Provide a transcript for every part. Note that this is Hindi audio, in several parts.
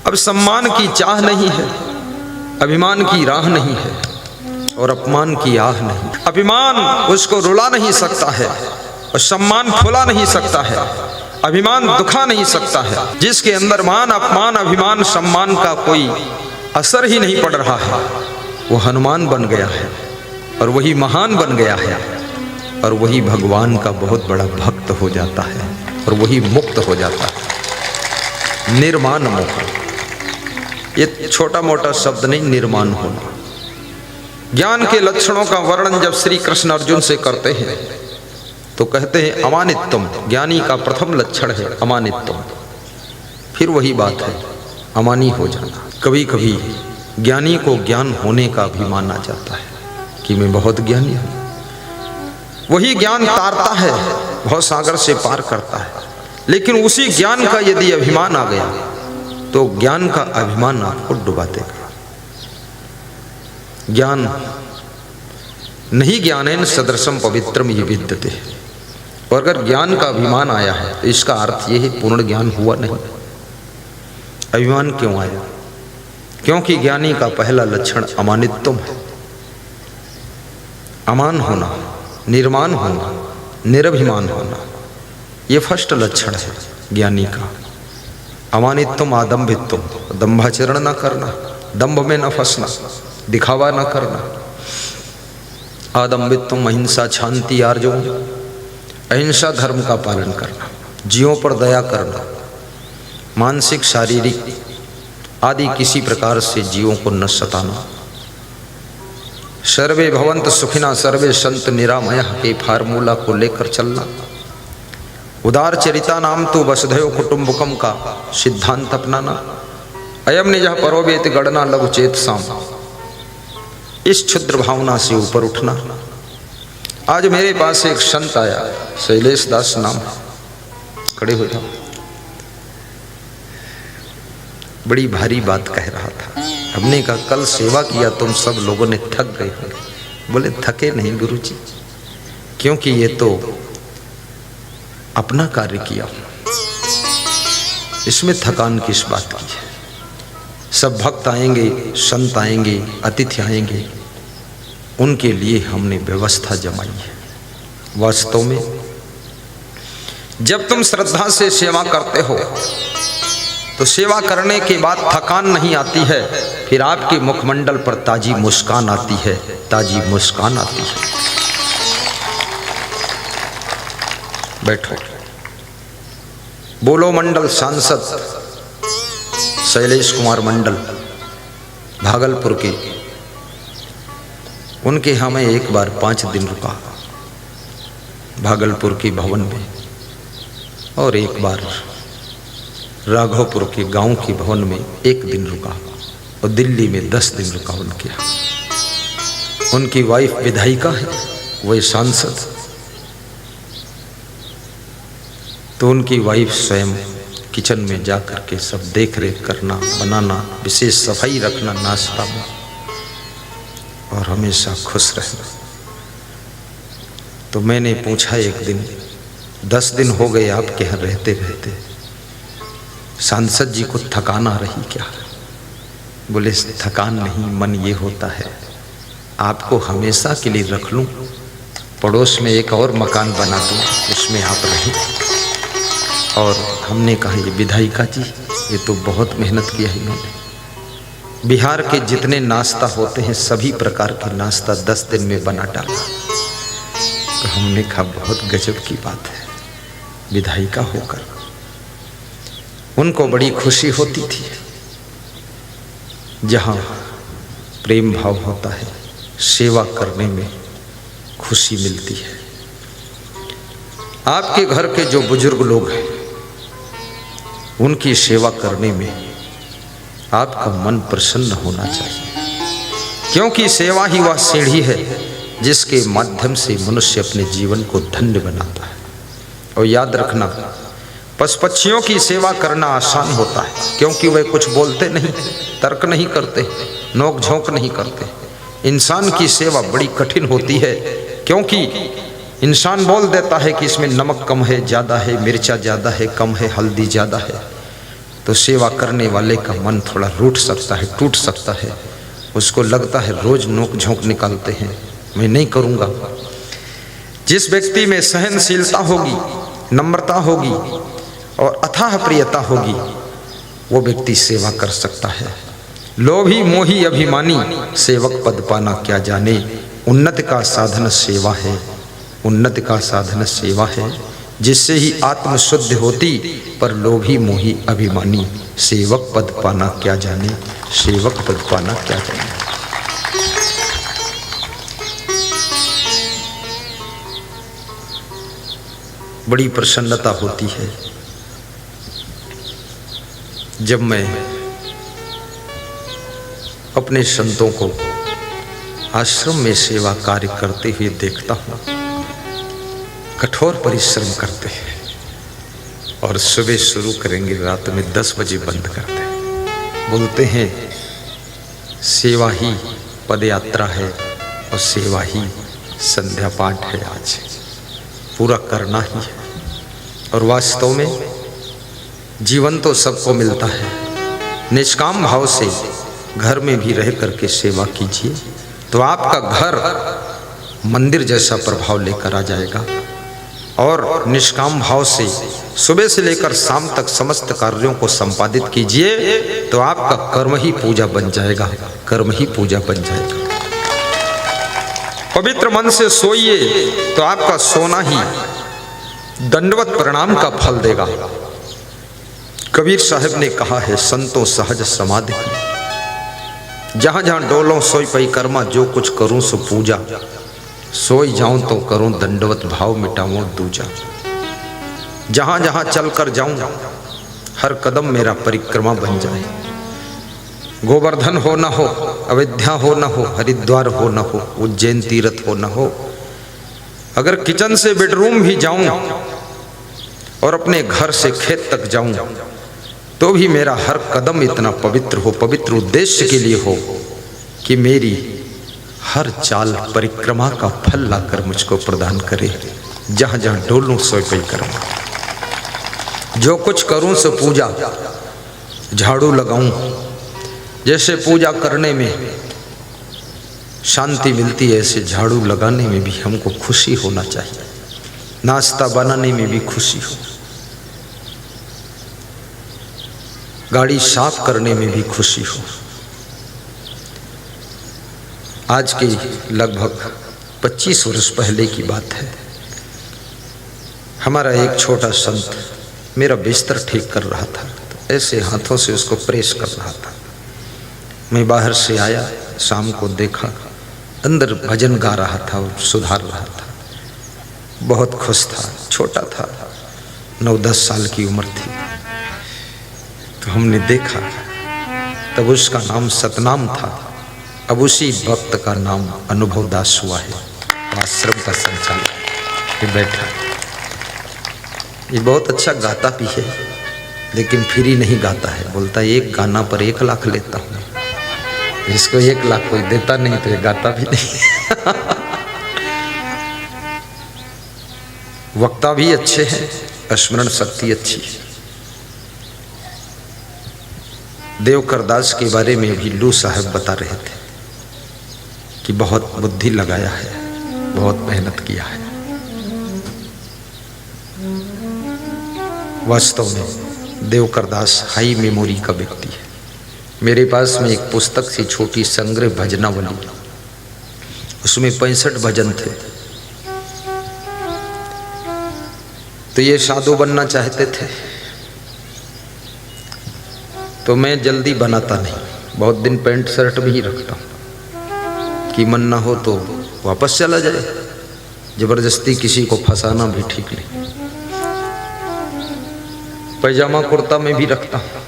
अब सम्मान की चाह नहीं है, अभिमान की राह नहीं है, और अपमान की आह नहीं। अभिमान उसको रुला नहीं सकता है और सम्मान फुला नहीं सकता है, अभिमान दुखा नहीं सकता है। जिसके अंदर मान अपमान अभिमान सम्मान का कोई असर ही नहीं पड़ रहा है, वो हनुमान बन गया है और वही महान बन गया है और वही भगवान का बहुत बड़ा भक्त हो जाता है और वही मुक्त हो जाता है। निर्माण मोह, ये छोटा मोटा शब्द नहीं, निर्माण होना। ज्ञान के लक्षणों का वर्णन जब श्री कृष्ण अर्जुन से करते हैं तो कहते हैं अमानित्वम, ज्ञानी का प्रथम लक्षण है अमानित्वम। फिर वही बात है अमानी हो जाना। कभी कभी ज्ञानी को ज्ञान होने का भी माना जाता है कि मैं बहुत ज्ञानी हूँ। वही ज्ञान तारता है, बहुत सागर से पार करता है। लेकिन उसी ज्ञान का यदि अभिमान आ गया तो ज्ञान का अभिमान आपको डुबा देगा। ज्ञान नहीं ज्ञानेन सदृशम पवित्रम ये विद्यते। और अगर ज्ञान का अभिमान आया है तो इसका अर्थ यह है पूर्ण ज्ञान हुआ नहीं। अभिमान क्यों आया? क्योंकि ज्ञानी का पहला लक्षण अमानित्वम है, अमान होना, निर्माण होना, निरभिमान होना। ये फर्स्ट लक्षण है ज्ञानी का। अमानित्वम आदम्भित्वम, दंभाचरण न करना, दंभ में न फंसना, दिखावा न करना। आदम्भित्वम अहिंसा शांति आर्जो, अहिंसा धर्म का पालन करना, जीवों पर दया करना, मानसिक शारीरिक आदि किसी प्रकार से जीवों को न सताना। सर्वे भवंत सुखिना सर्वे संत निरामयः के फार्मूला को लेकर चलना। उदार चरिता नाम तो वसुधैव कुटुंबकम का सिद्धांत अपनाना। अयम निजः परोवेति गणना लघु चेत साम, इस क्षुद्र भावना से ऊपर उठना। आज मेरे पास एक संत आया, शैलेश दास नाम, खड़े हो जाओ। बड़ी भारी बात कह रहा था। हमने कहा कल सेवा किया तुम सब लोगों ने, थक गए होंगे। बोले थके नहीं गुरुजी, क्योंकि ये तो अपना कार्य किया, इसमें थकान किस बात की है। सब भक्त आएंगे, संत आएंगे, अतिथि आएंगे, उनके लिए हमने व्यवस्था जमाई है। वास्तव में जब तुम श्रद्धा से सेवा करते हो तो सेवा करने के बाद थकान नहीं आती है, फिर आपके मुखमंडल पर ताजी मुस्कान आती है, ताजी मुस्कान आती है। बैठो। बोलो मंडल सांसद शैलेश कुमार मंडल भागलपुर के, उनके यहाँ मैं एक बार 5 दिन रुका भागलपुर के भवन में, और एक बार राघवपुर के गांव के भवन में 1 दिन रुका, और दिल्ली में 10 दिन रुका उनके यहाँ। उनकी वाइफ विधायिका है, वह सांसद। तो उनकी वाइफ स्वयं किचन में जा कर के सब देख रेख करना, बनाना, विशेष सफाई रखना नाश्ता में, और हमेशा खुश रहना। तो मैंने पूछा एक दिन, 10 दिन हो गए आपके यहाँ रहते रहते, सांसद जी को थकान आ रही क्या? बोले थकान नहीं, मन ये होता है आपको हमेशा के लिए रख लूं, पड़ोस में एक और मकान बना दूं, उसमें आप रहें। और हमने कहा ये विधायिका जी, ये तो बहुत मेहनत किया है इन्होंने। बिहार के जितने नाश्ता होते हैं सभी प्रकार के नाश्ता 10 दिन में बना डाला। तो हमने कहा बहुत गजब की बात है, विधायिका होकर। उनको बड़ी खुशी होती थी। जहाँ प्रेम भाव होता है, सेवा करने में खुशी मिलती है। आपके घर के जो बुजुर्ग लोग हैं, उनकी सेवा करने में आपका मन प्रसन्न होना चाहिए, क्योंकि सेवा ही वह सीढ़ी है जिसके माध्यम से मनुष्य अपने जीवन को धन्य बनाता है। और याद रखना, पशु पक्षियों की सेवा करना आसान होता है, क्योंकि वे कुछ बोलते नहीं, तर्क नहीं करते, नोक झोंक नहीं करते। इंसान की सेवा बड़ी कठिन होती है, क्योंकि इंसान बोल देता है कि इसमें नमक कम है, ज़्यादा है, मिर्चा ज़्यादा है, कम है, हल्दी ज़्यादा है। तो सेवा करने वाले का मन थोड़ा रूठ सकता है, टूट सकता है। उसको लगता है रोज नोक झोंक निकालते हैं, मैं नहीं करूँगा। जिस व्यक्ति में सहनशीलता होगी, नम्रता होगी और अथाह प्रियता होगी, वो व्यक्ति सेवा कर सकता है। लोभी मोही अभिमानी सेवक पद पाना क्या जाने, उन्नति का साधन सेवा है, उन्नति का साधन सेवा है। जिससे ही आत्म शुद्ध होती, पर लोभी मोही अभिमानी सेवक पद पाना क्या जाने, सेवक पद पाना क्या जाने। बड़ी प्रसन्नता होती है जब मैं अपने संतों को आश्रम में सेवा कार्य करते हुए देखता हूँ। कठोर परिश्रम करते हैं और सुबह शुरू करेंगे, रात में 10 बजे बंद करते हैं। बोलते हैं सेवा ही पदयात्रा है और सेवा ही संध्या पाठ है, आज पूरा करना ही है। और वास्तव में जीवन तो सबको मिलता है। निष्काम भाव से घर में भी रह करके सेवा कीजिए तो आपका घर मंदिर जैसा प्रभाव लेकर आ जाएगा। और निष्काम भाव से सुबह से लेकर शाम तक समस्त कार्यों को संपादित कीजिए तो आपका कर्म ही पूजा बन जाएगा, कर्म ही पूजा बन जाएगा। पवित्र मन से सोइए तो आपका सोना ही दंडवत प्रणाम का फल देगा। कबीर साहब ने कहा है, संतों सहज समाधि की, जहां जहां डोलों सोई पई कर्मा, जो कुछ करूं सो पूजा, सोई जाऊं तो करूं दंडवत भाव मिटाऊं दूजा। जहां जहां चल कर जाऊं हर कदम मेरा परिक्रमा बन जाए। गोवर्धन हो न हो, अयोध्या हो न हो, हरिद्वार हो न हो, उज्जैन तीर्थ हो न हो, अगर किचन से बेडरूम भी जाऊं और अपने घर से खेत तक जाऊं तो भी मेरा हर कदम इतना पवित्र हो, पवित्र उद्देश्य के लिए हो कि मेरी हर चाल परिक्रमा का फल लाकर मुझको प्रदान करे। जहां जहां डोलूं सोई पई करूं, जो कुछ करूं सो पूजा, झाड़ू लगाऊं। जैसे पूजा करने में शांति मिलती है, ऐसे झाड़ू लगाने में भी हमको खुशी होना चाहिए, नाश्ता बनाने में भी खुशी हो, गाड़ी साफ करने में भी खुशी हो। आज के लगभग 25 वर्ष पहले की बात है। हमारा एक छोटा संत मेरा बिस्तर ठीक कर रहा था, तो ऐसे हाथों से उसको प्रेस कर रहा था। मैं बाहर से आया, शाम को देखा अंदर भजन गा रहा था और सुधार रहा था। बहुत खुश था, छोटा था, 9-10 साल की उम्र थी। तो हमने देखा, तब उसका नाम सतनाम था। अब उसी भक्त का नाम अनुभव दास हुआ है, आश्रम का संचालक। ये बैठा, ये बहुत अच्छा गाता भी है, लेकिन फ्री नहीं गाता है। बोलता है एक गाना पर 1 लाख लेता हूँ। इसको 1 लाख कोई देता नहीं तो ये गाता भी नहीं। वक्ता भी अच्छे हैं, स्मरण शक्ति अच्छी है। देवकर दास के बारे में भी लू साहब बता रहे थे कि बहुत बुद्धि लगाया है, बहुत मेहनत किया है। वास्तव में देवकर दास हाई मेमोरी का व्यक्ति है। मेरे पास में एक पुस्तक थी, छोटी संग्रह भजनावली, उसमें 65 भजन थे। तो ये साधु बनना चाहते थे, तो मैं जल्दी बनाता नहीं, बहुत दिन पैंट शर्ट भी ही रखता हूँ कि मन ना हो तो वापस चला जाए। जबरदस्ती किसी को फंसाना भी ठीक नहीं। पैजामा कुर्ता में भी रखता हूँ,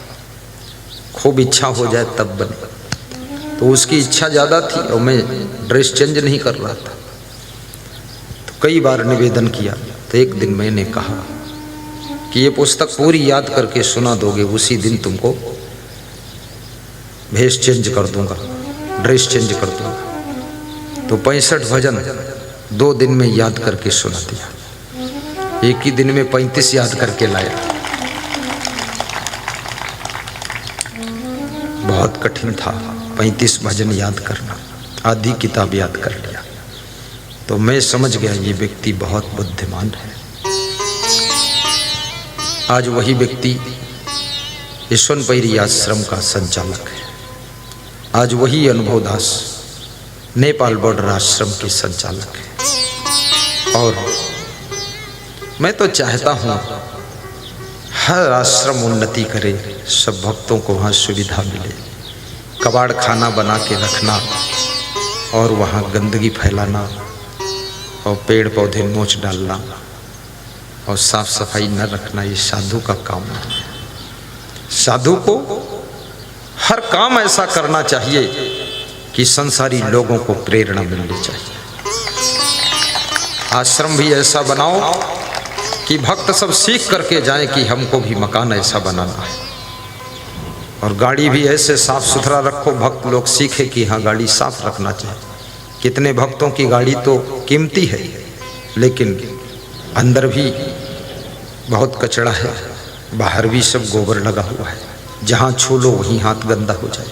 खूब इच्छा हो जाए तब बने। तो उसकी इच्छा ज़्यादा थी और मैं ड्रेस चेंज नहीं कर रहा था। तो कई बार निवेदन किया, तो एक दिन मैंने कहा कि ये पुस्तक पूरी याद करके सुना दोगे, उसी दिन तुमको भेष चेंज कर दूंगा, ड्रेस चेंज कर दूंगा। तो 65 भजन 2 दिन में याद करके सुना दिया। एक ही दिन में 35 याद करके लाया। बहुत कठिन था 35 भजन याद करना, आधी किताब याद कर लिया। तो मैं समझ गया ये व्यक्ति बहुत बुद्धिमान है। आज वही व्यक्ति यशवंतपैरी आश्रम का संचालक है। आज वही अनुभव दास नेपाल बॉर्डर आश्रम के संचालक है। और मैं तो चाहता हूँ हर आश्रम उन्नति करे, सब भक्तों को वहाँ सुविधा मिले। कबाड़ खाना बना के रखना और वहाँ गंदगी फैलाना और पेड़ पौधे नोच डालना और साफ सफाई न रखना, ये साधु का काम नहीं है। साधु को हर काम ऐसा करना चाहिए कि संसारी लोगों को प्रेरणा मिलनी चाहिए। आश्रम भी ऐसा बनाओ कि भक्त सब सीख करके जाएं कि हमको भी मकान ऐसा बनाना है। और गाड़ी भी ऐसे साफ सुथरा रखो, भक्त लोग सीखे कि हाँ गाड़ी साफ रखना चाहिए। कितने भक्तों की गाड़ी तो कीमती है, लेकिन अंदर भी बहुत कचरा है, बाहर भी सब गोबर लगा हुआ है। जहाँ छू लो वहीं हाथ गंदा हो जाए।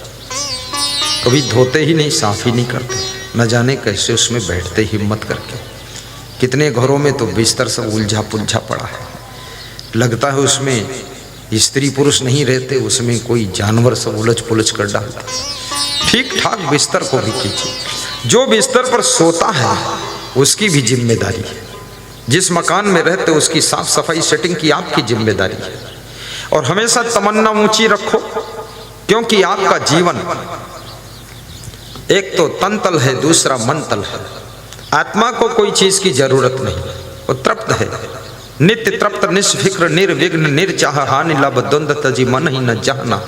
कभी धोते ही नहीं, साफ ही नहीं करते, न जाने कैसे उसमें बैठते हिम्मत करके। कितने घरों में तो बिस्तर सब उलझा पुलझा पड़ा है, लगता है उसमें स्त्री पुरुष नहीं रहते, उसमें कोई जानवर सब उलझ पुलझ कर डालता। ठीक ठाक बिस्तर को भी कीजिए। जो बिस्तर पर सोता है उसकी भी जिम्मेदारी है। जिस मकान में रहते उसकी साफ सफाई सेटिंग की आपकी जिम्मेदारी है। और हमेशा तमन्ना ऊंची रखो, क्योंकि आपका जीवन एक तो तन-तल है, दूसरा मन तल है। आत्मा को कोई चीज की जरूरत नहीं, वो तृप्त है, नित्य तृप्त, निष्फिक्र, निर्विघ्न, निर्चाह, हानि लाभ द्वंद तजी मन ही न जाना।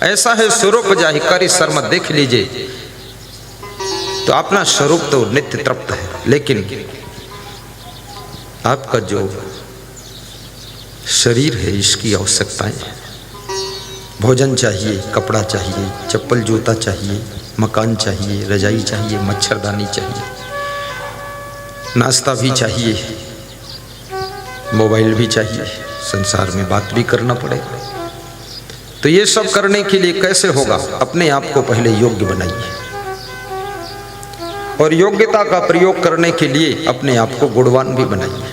ऐसा है स्वरूप जाहि करि शर्म देख लीजिए। तो अपना स्वरूप तो नित्य तृप्त है, लेकिन आपका जो शरीर है इसकी आवश्यकताएं हैं। भोजन चाहिए, कपड़ा चाहिए, चप्पल जूता चाहिए, मकान चाहिए, रजाई चाहिए, मच्छरदानी चाहिए, नाश्ता भी चाहिए, मोबाइल भी चाहिए, संसार में बात भी करना पड़ेगा। तो ये सब करने के लिए कैसे होगा? अपने आप को पहले योग्य बनाइए, और योग्यता का प्रयोग करने के लिए अपने आप को गुणवान भी बनाइए,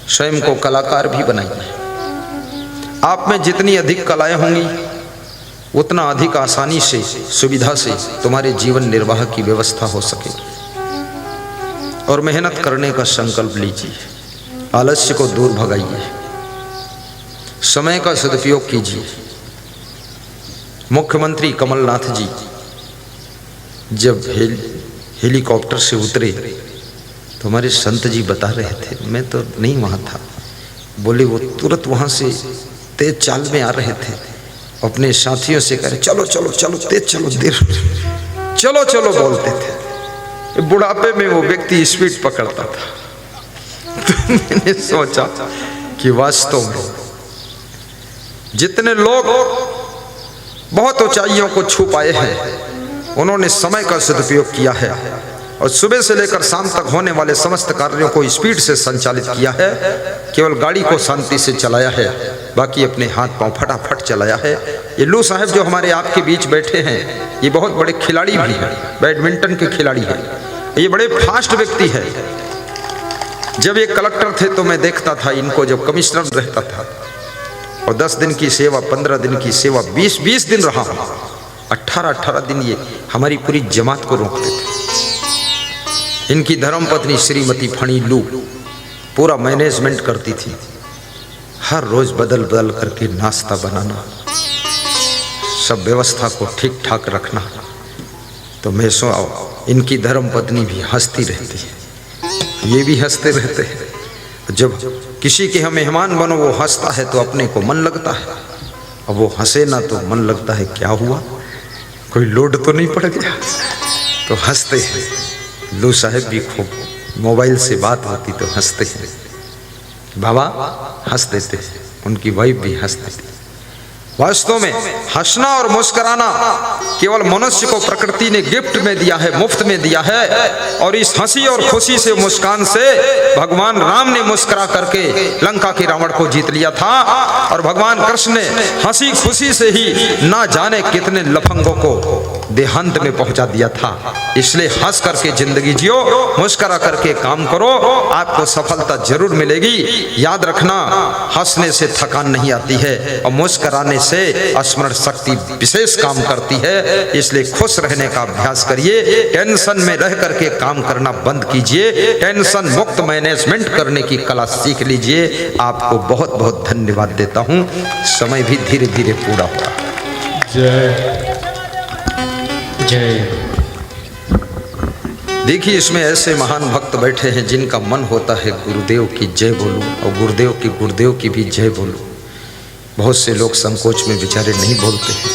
स्वयं को कलाकार भी बनाइए। आप में जितनी अधिक कलाएं होंगी उतना अधिक आसानी से, सुविधा से तुम्हारे जीवन निर्वाह की व्यवस्था हो सकेगी। और मेहनत करने का संकल्प लीजिए, आलस्य को दूर भगाइए, समय का सदुपयोग कीजिए। मुख्यमंत्री कमलनाथ जी जब हेलीकॉप्टर से उतरे तो हमारे संत जी बता रहे थे, मैं तो नहीं वहाँ था, बोले वो तुरंत वहाँ से तेज चाल में आ रहे थे, अपने साथियों से कह रहे चलो चलो चलो तेज चलो, देर चलो चलो बोलते थे। बुढ़ापे में वो व्यक्ति स्पीड पकड़ता था। तो मैंने सोचा कि वास्तव में जितने लोग बहुत ऊंचाइयों को छू पाए हैं, उन्होंने समय का सदुपयोग किया है और सुबह से लेकर शाम तक होने वाले समस्त कार्यों को स्पीड से संचालित किया है। केवल गाड़ी को शांति से चलाया है, बाकी अपने हाथ पांव फटाफट चलाया है। ये लू साहब जो हमारे आपके बीच बैठे हैं, ये बहुत बड़े खिलाड़ी भी हैं, बैडमिंटन के खिलाड़ी हैं। ये बड़े फास्ट व्यक्ति है। जब ये कलेक्टर थे तो मैं देखता था इनको, जब कमिश्नर रहता था, और 10 दिन की सेवा, 15 दिन की सेवा, 20-20 दिन रहा, 18-18 दिन ये हमारी पूरी जमात को रोकते थे। इनकी धर्मपत्नी श्रीमती फणी लू पूरा मैनेजमेंट करती थी, हर रोज बदल बदल करके नाश्ता बनाना, सब व्यवस्था को ठीक ठाक रखना। तो मैं इनकी धर्मपत्नी भी हंसती रहती है, ये भी हंसते रहते हैं। जब किसी के यहाँ मेहमान बनो वो हंसता है तो अपने को मन लगता है, और वो हंसे ना तो मन लगता है क्या हुआ, कोई लोड तो नहीं पड़ गया, तो हंसते हैं। लू साहब भी खूब, मोबाइल से बात होती तो हंसते हैं, बाबा हंस देते, उनकी वाइफ भी हंस देती। वास्तव में हंसना और मुस्कुराना केवल मनुष्य को प्रकृति ने गिफ्ट में दिया है, मुफ्त में दिया है। और इस हंसी और खुशी से, मुस्कान से भगवान राम ने मुस्कुरा करके लंका के रावण को जीत लिया था। और भगवान कृष्ण ने हंसी खुशी से ही ना जाने कितने लफंगों को देहांत में पहुंचा दिया था। इसलिए हंस करके जिंदगी जियो, मुस्कुरा करके काम करो, आपको सफलता जरूर मिलेगी। याद रखना, हंसने से थकान नहीं आती है और मुस्कुराने से स्मरण शक्ति विशेष काम करती है। इसलिए खुश रहने का अभ्यास करिए। टेंशन में रह करके काम करना बंद कीजिए। टेंशन मुक्त मैनेजमेंट करने की कला सीख लीजिए। आपको बहुत बहुत धन्यवाद देता हूं। समय भी धीरे धीरे पूरा हो रहा है। जय जय। देखिए, इसमें ऐसे महान भक्त बैठे हैं जिनका मन होता है गुरुदेव की जय बोलूं और गुरुदेव की भी जय बोलूं। बहुत से लोग संकोच में बेचारे नहीं बोलते हैं।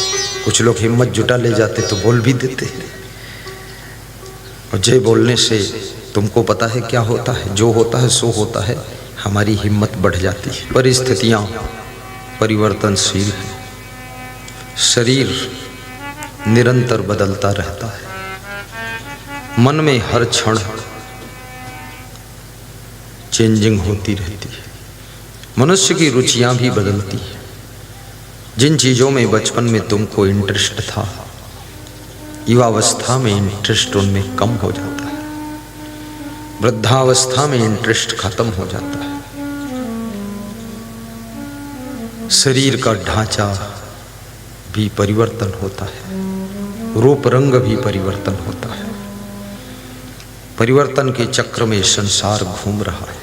कुछ लोग हिम्मत जुटा ले जाते तो बोल भी देते हैं। और जय बोलने से तुमको पता है क्या होता है? जो होता है सो होता है। हमारी हिम्मत बढ़ जाती है। परिस्थितियां परिवर्तनशील हैं। शरीर निरंतर बदलता रहता है। मन में हर क्षण चेंजिंग होती रहती है। मनुष्य की रुचियां भी बदलती हैं। जिन चीज़ों में बचपन में तुमको इंटरेस्ट था, युवावस्था में इंटरेस्ट उनमें कम हो जाता है। वृद्धावस्था में इंटरेस्ट खत्म हो जाता है। शरीर का ढांचा भी परिवर्तन होता है। रूप रंग भी परिवर्तन होता है। परिवर्तन के चक्र में संसार घूम रहा है।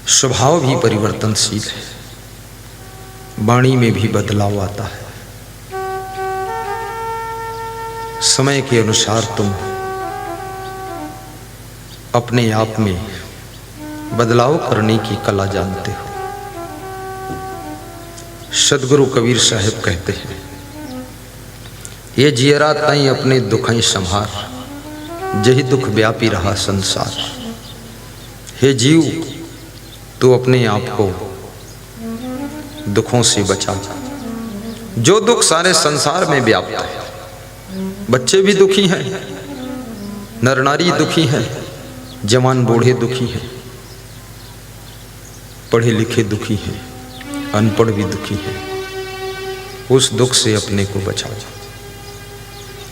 स्वभाव भी परिवर्तनशील है। वाणी में भी बदलाव आता है। समय के अनुसार तुम अपने आप में बदलाव करने की कला जानते हो। सदगुरु कबीर साहब कहते हैं, ये जियरा ताई अपने दुखई संभार, जही दुख व्यापी रहा संसार। हे जीव, तू अपने आप को दुखों से बचा। जो दुख सारे संसार में व्याप्त है। बच्चे भी दुखी हैं, नर नारी दुखी हैं, जवान बूढ़े दुखी हैं, पढ़े लिखे दुखी हैं, अनपढ़ भी दुखी हैं। उस दुख से अपने को बचा।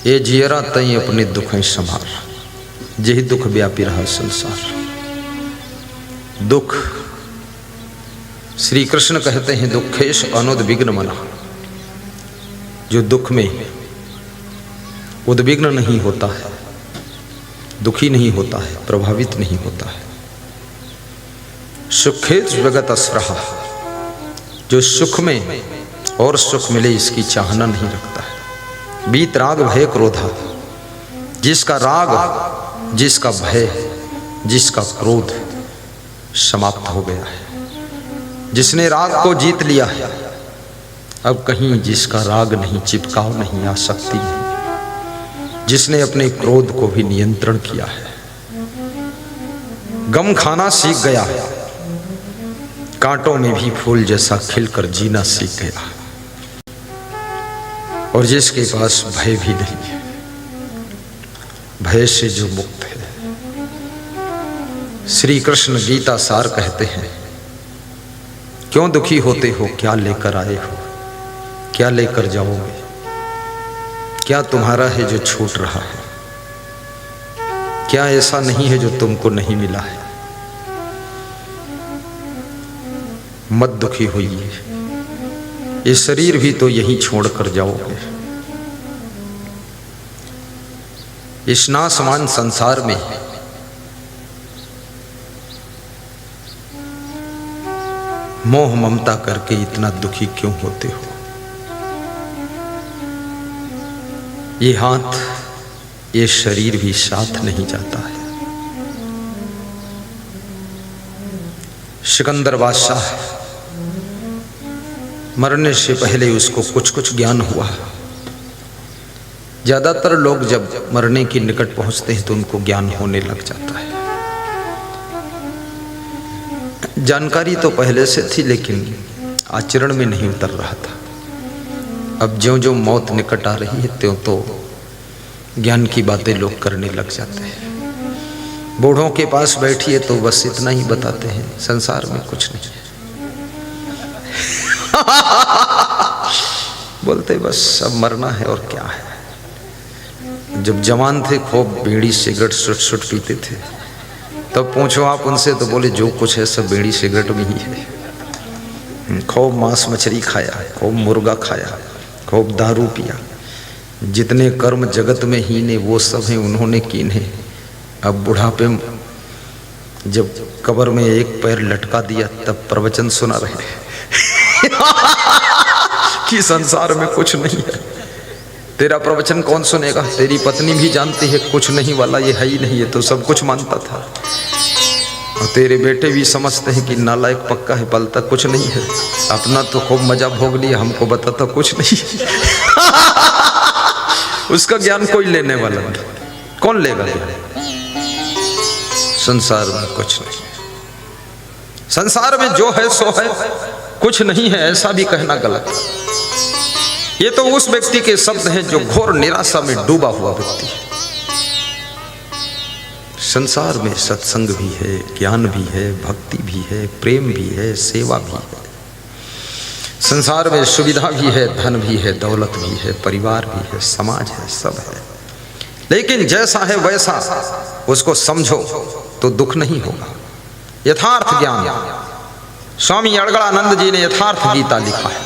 ये जियरा तई अपने दुख संभार, यही दुख व्यापी रहा संसार। दुख, श्री कृष्ण कहते हैं, दुखेश अनुद्विग्न मना। जो दुख में उद्विग्न नहीं होता है, दुखी नहीं होता है, प्रभावित नहीं होता है। सुखेत जगत असरहा, जो सुख में और सुख मिले इसकी चाहना नहीं रखता है। बीत राग भय क्रोधा, जिसका राग, जिसका भय, जिसका क्रोध समाप्त हो गया है। जिसने राग को जीत लिया है, अब कहीं जिसका राग नहीं, चिपकाव नहीं, आसक्ति नहीं। जिसने अपने क्रोध को भी नियंत्रण किया है, गम खाना सीख गया है, कांटों में भी फूल जैसा खिलकर जीना सीख गया। और जिसके पास भय भी नहीं है, भय से जो मुक्त है। श्री कृष्ण गीता सार कहते हैं, क्यों दुखी होते हो, क्या लेकर आए हो, क्या लेकर जाओगे, क्या तुम्हारा है जो छूट रहा है, क्या ऐसा नहीं है जो तुमको नहीं मिला है। मत दुखी होइए, ये शरीर भी तो यही छोड़कर जाओगे। इस नासमान संसार में मोह ममता करके इतना दुखी क्यों होते हो। ये हाथ, ये शरीर भी साथ नहीं जाता है। सिकंदर बादशाह मरने से पहले उसको कुछ कुछ ज्ञान हुआ। ज्यादातर लोग जब मरने के निकट पहुंचते हैं तो उनको ज्ञान होने लग जाता है। जानकारी तो पहले से थी, लेकिन आचरण में नहीं उतर रहा था। अब ज्यों ज्यों मौत निकट आ रही है त्यों तो ज्ञान की बातें लोग करने लग जाते हैं। बूढ़ों के पास बैठिए तो बस इतना ही बताते हैं, संसार में कुछ नहीं है। बोलते बस अब मरना है और क्या है। जब जवान थे खूब बीड़ी सिगरेट सुट पीते थे, तब पूछो आप उनसे तो बोले जो कुछ है सब बीड़ी सिगरेट में ही है। खूब मांस मछली खाया, खूब मुर्गा खाया, खूब दारू पिया, जितने कर्म जगत में हीने वो सब हैं उन्होंने कीने। अब बुढ़ापे जब कब्र में एक पैर लटका दिया तब प्रवचन सुना रहे कि संसार में कुछ नहीं है। तेरा प्रवचन कौन सुनेगा? तेरी पत्नी भी जानती है कुछ नहीं वाला ये है ही नहीं, है तो सब कुछ मानता था। और तेरे बेटे भी समझते हैं कि नालायक पक्का है, पलता कुछ नहीं है। अपना तो खूब मजा भोग लिया, हमको बताता कुछ नहीं। उसका ज्ञान कोई लेने वाला नहीं, कौन लेगा? संसार में कुछ नहीं, संसार में जो है सो है, कुछ नहीं है ऐसा भी कहना गलत। ये तो उस व्यक्ति के शब्द हैं जो घोर निराशा में डूबा हुआ व्यक्ति है। संसार में सत्संग भी है, ज्ञान भी है, भक्ति भी है, प्रेम भी है, सेवा भी है। संसार में सुविधा भी है, धन भी है, दौलत भी है, परिवार भी है, समाज है, सब है। लेकिन जैसा है वैसा उसको समझो तो दुख नहीं होगा। यथार्थ ज्ञान, स्वामी अड़गड़ानंद जी ने यथार्थ गीता लिखा है।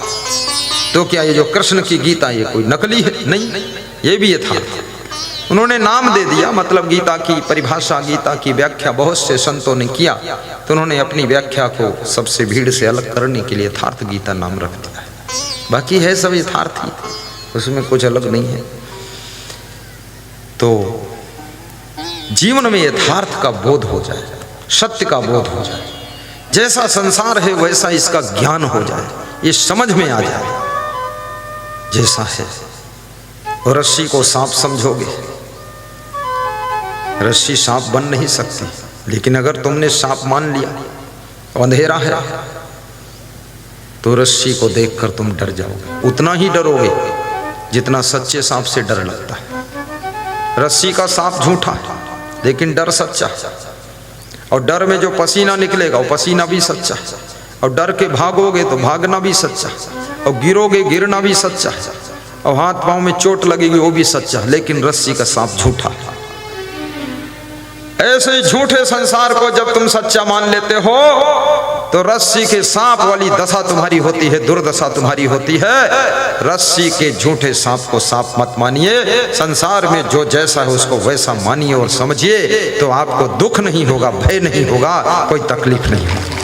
तो क्या ये जो कृष्ण की गीता ये कोई नकली है? नहीं, ये भी यथार्थ। उन्होंने नाम दे दिया, मतलब गीता की परिभाषा, गीता की व्याख्या बहुत से संतों ने किया, तो उन्होंने अपनी व्याख्या को सबसे भीड़ से अलग करने के लिए यथार्थ गीता नाम रख दिया है। बाकी है सब यथार्थ ही, उसमें कुछ अलग नहीं है। तो जीवन में यथार्थ का बोध हो जाए, सत्य का बोध हो जाए, जैसा संसार है वैसा इसका ज्ञान हो जाए, ये समझ में आ जाए जैसा है। और रस्सी को सांप समझोगे, रस्सी सांप बन नहीं सकती, लेकिन अगर तुमने सांप मान लिया और अंधेरा है तो रस्सी को देखकर तुम डर जाओगे। उतना ही डरोगे जितना सच्चे सांप से डर लगता है। रस्सी का सांप झूठा लेकिन डर सच्चा, और डर में जो पसीना निकलेगा वो पसीना भी सच्चा, और डर के भागोगे तो भागना भी सच्चा, और गिरोगे गिरना भी सच्चा, और हाथ पांव में चोट लगेगी वो भी सच्चा, लेकिन रस्सी का सांप झूठा। ऐसे ही झूठे संसार को जब तुम सच्चा मान लेते हो तो रस्सी के सांप वाली दशा तुम्हारी होती है, दुर्दशा तुम्हारी होती है। रस्सी के झूठे सांप को सांप मत मानिए, संसार में जो जैसा है उसको वैसा मानिए और समझिए, तो आपको दुख नहीं होगा, भय नहीं होगा, कोई तकलीफ नहीं होगी।